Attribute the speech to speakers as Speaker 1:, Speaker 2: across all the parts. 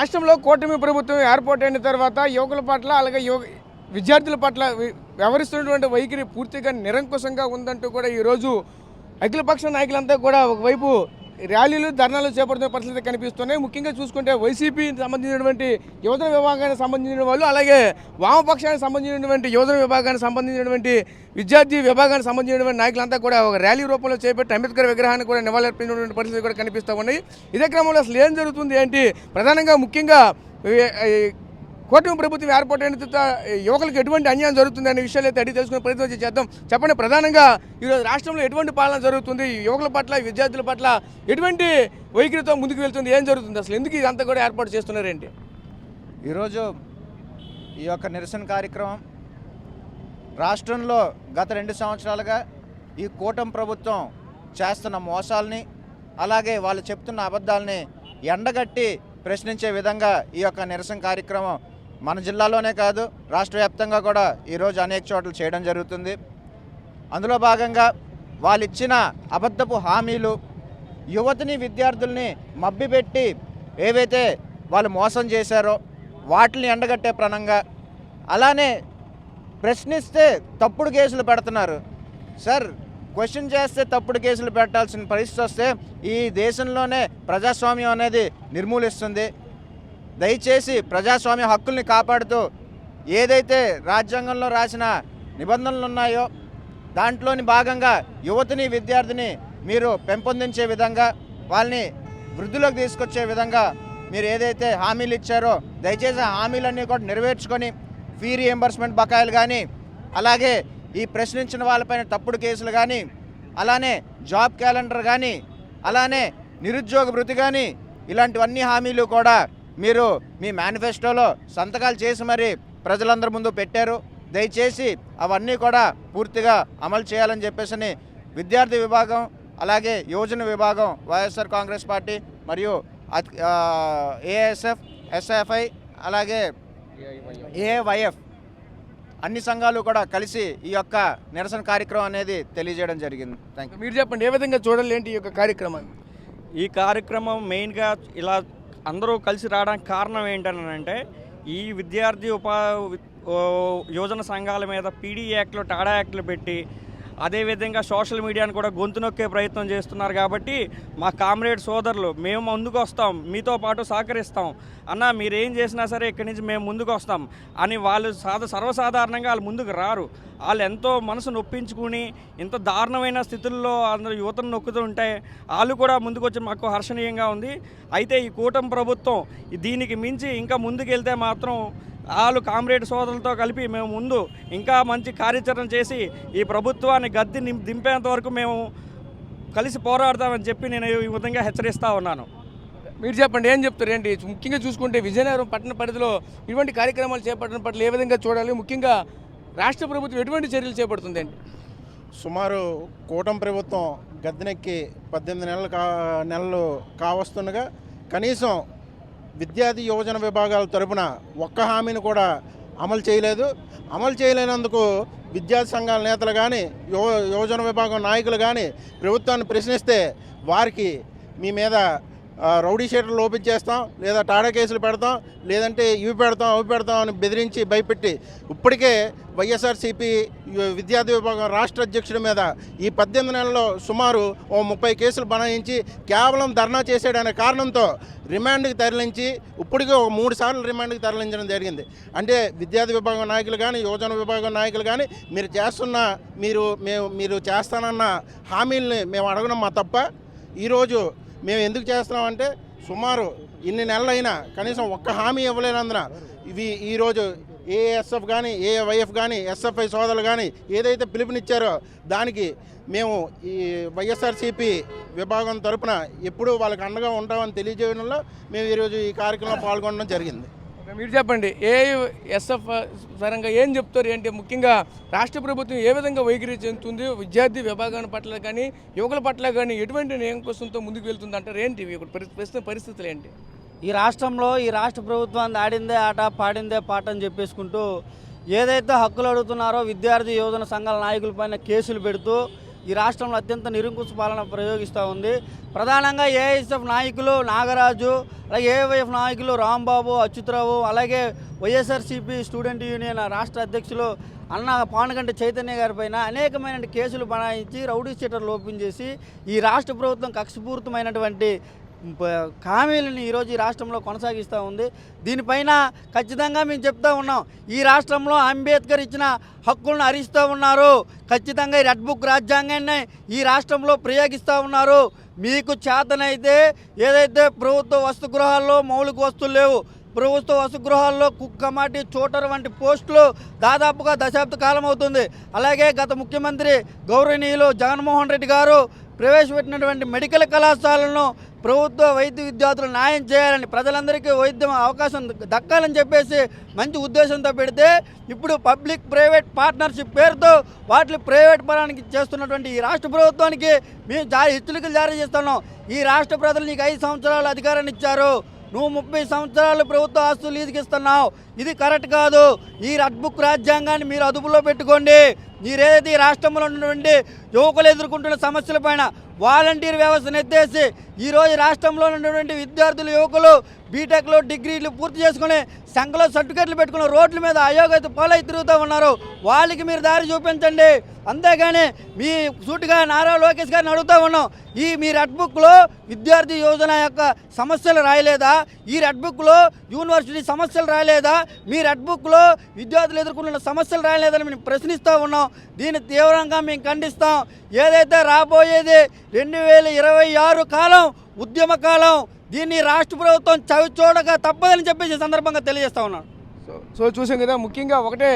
Speaker 1: రాష్ట్రంలో కూటమి ప్రభుత్వం ఏర్పాటైన తర్వాత యువకుల పట్ల అలాగే విద్యార్థుల పట్ల వ్యవహరిస్తున్నటువంటి వైఖరి పూర్తిగా నిరంకుశంగా ఉందంటూ కూడా ఈరోజు అఖిలపక్ష నాయకులంతా కూడా ఒకవైపు ర్యాలీలు ధర్నాలు చేపడుతున్న పరిస్థితి కనిపిస్తున్నాయి. ముఖ్యంగా చూసుకుంటే వైసీపీకి సంబంధించినటువంటి యువజన విభాగానికి సంబంధించిన వాళ్ళు, అలాగే వామపక్షానికి సంబంధించినటువంటి యువజన విభాగానికి సంబంధించినటువంటి విద్యార్థి విభాగానికి సంబంధించినటువంటి నాయకులంతా కూడా ఒక ర్యాలీ రూపంలో చేపట్టి అంబేద్కర్ విగ్రహాన్ని కూడా నివాళులర్పించినటువంటి పరిస్థితి కూడా కనిపిస్తూ ఉన్నాయి. ఇదే క్రమంలో అసలు ఏం జరుగుతుంది ఏంటి, ప్రధానంగా ముఖ్యంగా కూటమి ప్రభుత్వం ఏర్పాటైన యువకులకు ఎటువంటి అన్యాయం జరుగుతుంది అనే విషయాలు అయితే అడిగి తెలుసుకునే ప్రయత్నం చేద్దాం. చెప్పండి, ప్రధానంగా ఈరోజు రాష్ట్రంలో ఎటువంటి పాలన జరుగుతుంది, యువకుల పట్ల విద్యార్థుల పట్ల ఎటువంటి వైఖరితో ముందుకు వెళ్తుంది, ఏం జరుగుతుంది, అసలు ఎందుకు ఇదంతా కూడా ఏర్పాటు చేస్తున్నారేంటి?
Speaker 2: ఈరోజు ఈ యొక్క నిరసన కార్యక్రమం రాష్ట్రంలో గత 2 సంవత్సరాలుగా ఈ కూటమి ప్రభుత్వం చేస్తున్న మోసాలని, అలాగే వాళ్ళు చెప్తున్న అబద్ధాలని ఎండగట్టి ప్రశ్నించే విధంగా ఈ యొక్క నిరసన కార్యక్రమం మన జిల్లాలోనే కాదు రాష్ట్ర వ్యాప్తంగా కూడా ఈరోజు అనేక చోట్ల చేయడం జరుగుతుంది. అందులో భాగంగా వాళ్ళు ఇచ్చిన అబద్ధపు హామీలు, యువతిని విద్యార్థుల్ని మభ్యపెట్టి ఏవైతే వాళ్ళు మోసం చేశారో వాటిని ఎండగట్టే ప్రణంగా, అలానే ప్రశ్నిస్తే తప్పుడు కేసులు పెడుతున్నారు. సార్, క్వశ్చన్ చేస్తే తప్పుడు కేసులు పెట్టాల్సిన పరిస్థితి వస్తే ఈ దేశంలోనే ప్రజాస్వామ్యం అనేది నిర్మూలిస్తుంది. దయచేసి ప్రజాస్వామ్య హక్కుల్ని కాపాడుతూ ఏదైతే రాజ్యాంగంలో రాసిన నిబంధనలు ఉన్నాయో దాంట్లోని భాగంగా యువతిని విద్యార్థిని మీరు పెంపొందించే విధంగా, వాళ్ళని వృద్ధిలోకి తీసుకొచ్చే విధంగా మీరు ఏదైతే హామీలు ఇచ్చారో దయచేసి ఆ హామీలన్నీ కూడా నెరవేర్చుకొని ఫీ రీఎంబర్స్మెంట్ బకాయిలు కానీ, అలాగే ఈ ప్రశ్నించిన వాళ్ళపైన తప్పుడు కేసులు కానీ, అలానే జాబ్ క్యాలెండర్ కానీ, అలానే నిరుద్యోగ భృతి కానీ, ఇలాంటివన్నీ హామీలు కూడా మీరు మీ మేనిఫెస్టోలో సంతకాలు చేసి మరి ప్రజలందరి ముందు పెట్టారు. దయచేసి అవన్నీ కూడా పూర్తిగా అమలు చేయాలని చెప్పేసి విద్యార్థి విభాగం, అలాగే యువజన విభాగం, వైఎస్ఆర్ కాంగ్రెస్ పార్టీ మరియు ఏఎస్ఎఫ్, ఎస్ఎఫ్ఐ, అలాగే ఏవైఎఫ్ అన్ని సంఘాలు కూడా కలిసి ఈ యొక్క నిరసన కార్యక్రమం అనేది తెలియజేయడం జరిగింది. Thank you.
Speaker 1: మీరు చెప్పండి, ఏ విధంగా చూడాలి ఏంటి ఈ యొక్క కార్యక్రమాన్ని?
Speaker 3: ఈ కార్యక్రమం మెయిన్గా ఇలా అందరూ కలిసి రావడానికి కారణం ఏంటనంటే, ఈ విద్యార్థి యోజన సంఘాల మీద పీడీ యాక్ట్లు, టాడా యాక్ట్లు పెట్టి అదేవిధంగా సోషల్ మీడియాను కూడా గొంతు నొక్కే ప్రయత్నం చేస్తున్నారు. కాబట్టి మా కామ్రేడ్ సోదరులు మేము ముందుకు వస్తాం, మీతో పాటు సహకరిస్తాం అన్న, మీరేం చేసినా సరే ఇక్కడి నుంచి మేము ముందుకు వస్తాం అని వాళ్ళు సర్వసాధారణంగా వాళ్ళు ముందుకు రారు. వాళ్ళు ఎంతో మనసు నొప్పించుకుని ఇంత దారుణమైన స్థితుల్లో అందరూ యువతను నొక్కుతుంటే వాళ్ళు కూడా ముందుకు వచ్చి మాకు హర్షణీయంగా ఉంది. అయితే ఈ కూటమి ప్రభుత్వం దీనికి మించి ఇంకా ముందుకెళ్తే మాత్రం వాళ్ళు కామ్రేడ్ సోదరులతో కలిపి మేము ముందు ఇంకా మంచి కార్యాచరణ చేసి ఈ ప్రభుత్వాన్ని గద్దె దింపేంత వరకు మేము కలిసి పోరాడతామని చెప్పి నేను ఈ విధంగా హెచ్చరిస్తూ ఉన్నాను.
Speaker 1: మీరు చెప్పండి, ఏం చెప్తారు ఏంటి? ముఖ్యంగా చూసుకుంటే విజయనగరం పట్టణ పరిధిలో ఇటువంటి కార్యక్రమాలు చేపట్టడం పట్ల ఏ విధంగా చూడాలి, ముఖ్యంగా రాష్ట్ర ప్రభుత్వం ఎటువంటి చర్యలు చేపడుతుంది అండి?
Speaker 4: సుమారు కూటమి ప్రభుత్వం గద్దెనెక్కి 18 నెలలు కావస్తుండగా కనీసం విద్యార్థి యువజన విభాగాల తరపున ఒక్క హామీని కూడా అమలు చేయలేదు. అమలు చేయలేనందుకు విద్యార్థి సంఘాల నేతలు కానీ, యువజన విభాగం నాయకులు కానీ ప్రభుత్వాన్ని ప్రశ్నిస్తే వారికి మీ మీద రౌడీ షీటర్లు ఓపెన్ చేస్తాం, లేదా టాడా కేసులు పెడతాం, లేదంటే ఇవి పెడతాం అవి పెడతాం అని బెదిరించి భయపెట్టి ఇప్పటికే వైఎస్ఆర్సీపీ విద్యార్థి విభాగం రాష్ట్ర అధ్యక్షుడి మీద ఈ 18 నెలల్లో సుమారు 30 కేసులు బనాయించి కేవలం ధర్నా చేసాడనే కారణంతో రిమాండ్కి తరలించి ఇప్పటికే 3 సార్లు రిమాండ్కి తరలించడం జరిగింది. అంటే విద్యార్థి విభాగం నాయకులు కానీ, యువజన విభాగం నాయకులు కానీ మీరు చేస్తానన్న హామీల్ని మేము అడగడం మా తప్ప. ఈరోజు మేము ఎందుకు చేస్తున్నామంటే సుమారు ఇన్ని నెలలైనా కనీసం ఒక్క హామీ ఇవ్వలేనందున ఈరోజు ఏఎస్ఎఫ్ కానీ, ఏవైఎఫ్ కానీ, ఎస్ఎఫ్ఐ సోదరులు కానీ ఏదైతే పిలుపునిచ్చారో దానికి మేము ఈ వైఎస్ఆర్సీపీ విభాగం తరపున ఎప్పుడూ వాళ్ళకి అండగా ఉంటామని తెలియజేయడంలో మేము ఈరోజు ఈ కార్యక్రమంలో పాల్గొనడం జరిగింది.
Speaker 1: మీరు చెప్పండి, ఏఎస్ఎఫ్ పరంగా ఏం చెప్తారు ఏంటి? ముఖ్యంగా రాష్ట్ర ప్రభుత్వం ఏ విధంగా వైఖరి చెందుతుంది, విద్యార్థి విభాగాల పట్ల కానీ యువకుల పట్ల కానీ ఎటువంటి నియంకోసంతో ముందుకు వెళ్తుంది అంటారు ఏంటి? ప్రస్తుత పరిస్థితులు ఏంటి?
Speaker 5: ఈ రాష్ట్రంలో ఈ రాష్ట్ర ప్రభుత్వాన్ని ఆడిందే ఆట పాడిందే పాట అని చెప్పేసుకుంటూ ఏదైతే హక్కులు అడుగుతున్నారో విద్యార్థి యువజన సంఘాల నాయకులపైన కేసులు పెడుతూ ఈ రాష్ట్రంలో అత్యంత నిరంకుశ పాలన ప్రయోగిస్తూ ఉంది. ప్రధానంగా ఏఐఎస్ఎఫ్ నాయకులు నాగరాజు, అలాగే ఏవైఎఫ్ నాయకులు రాంబాబు, అచ్యుతరావు, అలాగే వైఎస్ఆర్సీపీ స్టూడెంట్ యూనియన్ రాష్ట్ర అధ్యక్షులు అన్న పానుగంటి చైతన్య గారి పైన అనేకమైన కేసులు బనాయించి రౌడీ షీటర్లు ఓపెన్ చేసి ఈ రాష్ట్ర ప్రభుత్వం కక్షపూరితమైనటువంటి హామీలను ఈరోజు ఈ రాష్ట్రంలో కొనసాగిస్తూ ఉంది. దీనిపైన ఖచ్చితంగా మేము చెప్తా ఉన్నాం, ఈ రాష్ట్రంలో అంబేద్కర్ ఇచ్చిన హక్కులను హరిస్తూ ఉన్నారు. ఖచ్చితంగా ఈ రెడ్ బుక్ రాజ్యాంగాన్ని ఈ రాష్ట్రంలో ప్రయోగిస్తూ ఉన్నారు. మీకు చేతనైతే ఏదైతే ప్రభుత్వ వసతిగృహాల్లో మౌలిక వస్తువులు లేవు, ప్రభుత్వ వసతిగృహాల్లో కుక్ కమాటీ చోటర్ వంటి పోస్టులు దాదాపుగా దశాబ్ద కాలం అవుతుంది. అలాగే గత ముఖ్యమంత్రి గౌరవనీయులు జగన్మోహన్ రెడ్డి గారు ప్రవేశపెట్టినటువంటి మెడికల్ కళాశాలను ప్రభుత్వ వైద్య విద్యార్థులు న్యాయం చేయాలని, ప్రజలందరికీ వైద్యం అవకాశం దక్కాలని చెప్పేసి మంచి ఉద్దేశంతో పెడితే ఇప్పుడు పబ్లిక్ ప్రైవేట్ పార్ట్నర్షిప్ పేరుతో వాటిని ప్రైవేట్ పరానికి చేస్తున్నటువంటి ఈ రాష్ట్ర ప్రభుత్వానికి మేము హెచ్చరికలు జారీ చేస్తున్నాం. ఈ రాష్ట్ర ప్రజలు నీకు 5 సంవత్సరాలు అధికారాన్ని ఇచ్చారు, నువ్వు 30 సంవత్సరాలు ప్రభుత్వ ఆస్తులు లీజుకిస్తున్నావు. ఇది కరెక్ట్ కాదు. ఈ రెడ్ బుక్ రాజ్యాంగాన్ని మీరు అదుపులో పెట్టుకోండి. మీరేదైతే ఈ రాష్ట్రంలో ఉన్నటువంటి యువకులు ఎదుర్కొంటున్న సమస్యల పైన వాలంటీర్ వ్యవస్థను ఎత్తేసి ఈరోజు రాష్ట్రంలో ఉన్నటువంటి విద్యార్థులు యువకులు బీటెక్లో డిగ్రీలు పూర్తి చేసుకుని సంఘలో సర్టిఫికెట్లు పెట్టుకుని రోడ్ల మీద అయోగ్యత పాలై తిరుగుతూ ఉన్నారు. వాళ్ళకి మీరు దారి చూపించండి. అంతేగాని మీ సూటిగా నారా లోకేష్ గారిని అడుగుతూ ఉన్నాం, మీ రెడ్ బుక్లో విద్యార్థి యోజన యొక్క సమస్యలు రాయలేదా? ఈ రెడ్ బుక్లో యూనివర్సిటీ సమస్యలు రాయలేదా? మీ రెడ్ బుక్లో విద్యార్థులు ఎదుర్కొన్న సమస్యలు రాయలేదని మేము ప్రశ్నిస్తూ ఉన్నాం. దీన్ని తీవ్రంగా మేము ఖండిస్తాం. ఏదైతే రాబోయేది 2026 కాలం ఉద్యమ కాలం, దీన్ని రాష్ట్ర ప్రభుత్వం చవి చూడక తప్పదని చెప్పేసి సందర్భంగా తెలియజేస్తా ఉన్నాను.
Speaker 1: సో చూసాం కదా, ముఖ్యంగా ఒకటే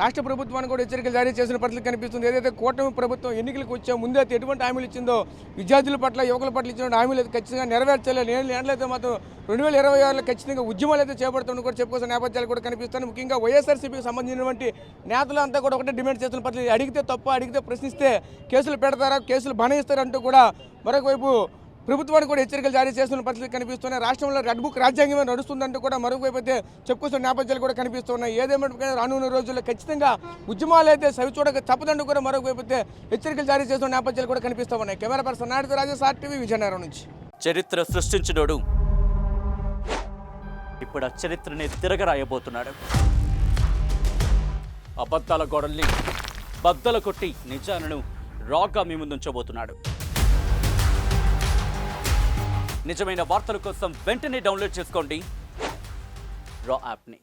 Speaker 1: రాష్ట్ర ప్రభుత్వానికి కూడా హెచ్చరికలు జారీ చేసిన పరిస్థితి కనిపిస్తుంది. ఏదైతే కూటమి ప్రభుత్వం ఎన్నికలకు వచ్చే ముందే ఎటువంటి హామీలు ఇచ్చిందో విద్యార్థుల పట్ల యువకుల పట్ల ఇచ్చిన హామీలు అయితే ఖచ్చితంగా నెరవేర్చలేదు. ఏళ్ళైతే మాత్రం 2026లో ఖచ్చితంగా ఉద్యమాలు అయితే చేపడుతున్న కూడా చెప్పుకోవాల్సిన నేపథ్యాలు కూడా కనిపిస్తాయి. ముఖ్యంగా వైఎస్ఆర్సీపీకి సంబంధించినటువంటి నేతలంతా కూడా ఒకటే డిమాండ్ చేస్తున్న పరిస్థితి. అడిగితే తప్ప, అడిగితే ప్రశ్నిస్తే కేసులు పెడతారా, కేసులు బనాయిస్తారంటూ కూడా మరొకవైపు ప్రభుత్వానికి కూడా హెచ్చరికలు జారీ చేస్తున్న పరిస్థితి కనిపిస్తున్నాయి. రాష్ట్రంలో రెడ్ బుక్ రాజ్యాంగమే నడుస్తుందంటూ కూడా మరొకవైపు అయితే చెప్పుకొస్తున్న నేపథ్యాలు కూడా కనిపిస్తున్నాయి. ఏదేమైనా రానున్న రోజుల్లో ఖచ్చితంగా ఉద్యమాలు అయితే సవిచూడక తప్పదంటూ కూడా మరొకవైపు అయితే హెచ్చరికలు జారీ చేస్తున్న నేపథ్యాలు కూడా కనిపిస్తూ ఉన్నాయి. కెమెరా పర్సన్ నాయుడుతో రాజేష్, ఆర్టీవీ, విజయనగరం నుంచి.
Speaker 6: చరిత్ర సృష్టించినోడు ఇప్పుడు ఆ చరిత్రని తిరగరాయబోతున్నాడు. అబద్ధాల గోడల్ని బద్దలు కొట్టి నిజాలను రాగా మీ ముందుంచబోతున్నాడు. నిజమైన వార్తల కోసం వెంటనే డౌన్లోడ్ చేసుకోండి రా యాప్ని.